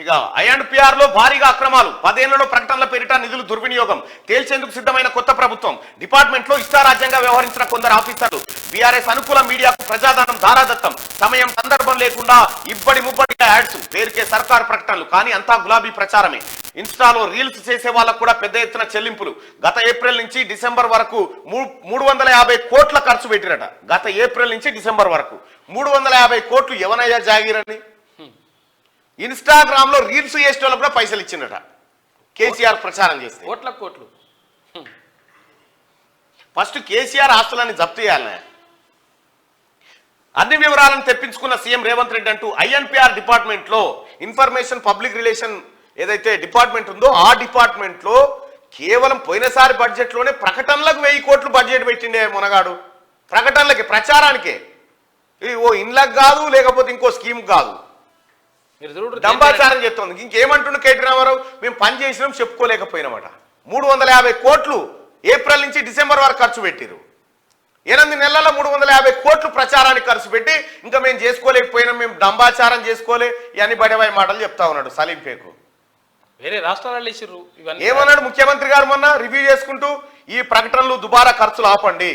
ఇక ఐ&పిఆర్ లో భారీగా అక్రమాలు 10 ఏళ్లలో ప్రకటనల పేరిట నిధులు దుర్వినియోగం తేల్చేందుకు సిద్ధమైన కొత్త ప్రభుత్వం డిపార్ట్మెంట్ లో ఇష్టారాజ్యంగా వ్యవహరించిన కొందరు ఆఫీసర్లు బీఆర్ఎస్ అనుకూల మీడియాకు ప్రజాధనం ధారాదత్తం సమయం సందర్భం లేకుండా ఇబ్బడి ముబ్బడిగా యాడ్స్ పేరుకే సర్కారు ప్రకటనలు కానీ అంతా గులాబీ ప్రచారమే ఇన్స్టాలో రీల్స్ చేసే వాళ్ళకు కూడా పెద్ద ఎత్తున చెల్లింపులు గత ఏప్రిల్ నుంచి డిసెంబర్ వరకు 350 కోట్ల ఖర్చు పెట్టిరట గత ఏప్రిల్ నుంచి డిసెంబర్ వరకు 350 కోట్లు ఎవనయ్యా జాగీరని ఇన్స్టాగ్రామ్ లో రీల్స్ చేసే వాళ్ళకు కూడా పైసలు ఇచ్చిందట కేసీఆర్ ప్రచారం చేస్తే కోట్లు ఫస్ట్ కేసీఆర్ ఆస్తులని జప్తు చేయాలనే అన్ని వివరాలను తెప్పించుకున్న సీఎం రేవంత్ రెడ్డి అంటూ ఐ&పిఆర్ డిపార్ట్మెంట్ లో ఇన్ఫర్మేషన్ పబ్లిక్ రిలేషన్ ఏదైతే డిపార్ట్మెంట్ ఉందో ఆ డిపార్ట్మెంట్ లో కేవలం పోయినసారి బడ్జెట్ లోనే ప్రకటనలకు 1000 కోట్లు బడ్జెట్ పెట్టిండే మునగాడు ప్రకటనలకి ప్రచారానికే ఇది ఓ ఇన్లకు కాదు లేకపోతే ఇంకో స్కీమ్ కాదు దంబాచారం చేస్తుంది ఇంకేమంటుండే కేటీ రామారావు మేము పని చేసినాం చెప్పుకోలేకపోయినామట 350 కోట్లు ఏప్రిల్ నుంచి డిసెంబర్ వరకు ఖర్చు పెట్టిరు 8 నెలల 350 కోట్లు ప్రచారానికి ఖర్చు పెట్టి ఇంకా మేము చేసుకోలేకపోయినాం మేము దంబాచారం చేసుకోలే అని బడేవాయి మాటలు చెప్తా ఉన్నాడు సలీం పేకు వేరే రాష్ట్రాలలో ఇచ్చిర్రు ఇవన్నీ ఏమన్నాడు ముఖ్యమంత్రి గారు మొన్న రివ్యూ చేసుకుంటూ ఈ ప్రకటనలు దుబారా ఖర్చులు ఆపండి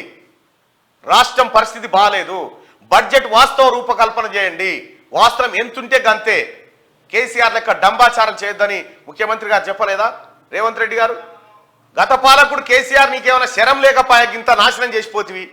రాష్ట్రం పరిస్థితి బాగాలేదు బడ్జెట్ వాస్తవ రూపకల్పన చేయండి వాస్తవం ఎంతుంటే గంతే కేసీఆర్ లెక్క డంబాచారం చేయొద్దని ముఖ్యమంత్రి గారు చెప్పలేదా రేవంత్ రెడ్డి గారు గత పాలకుడు కేసీఆర్ నీకేమైనా శరం లేకపోయా ఇంత నాశనం చేసిపోతివి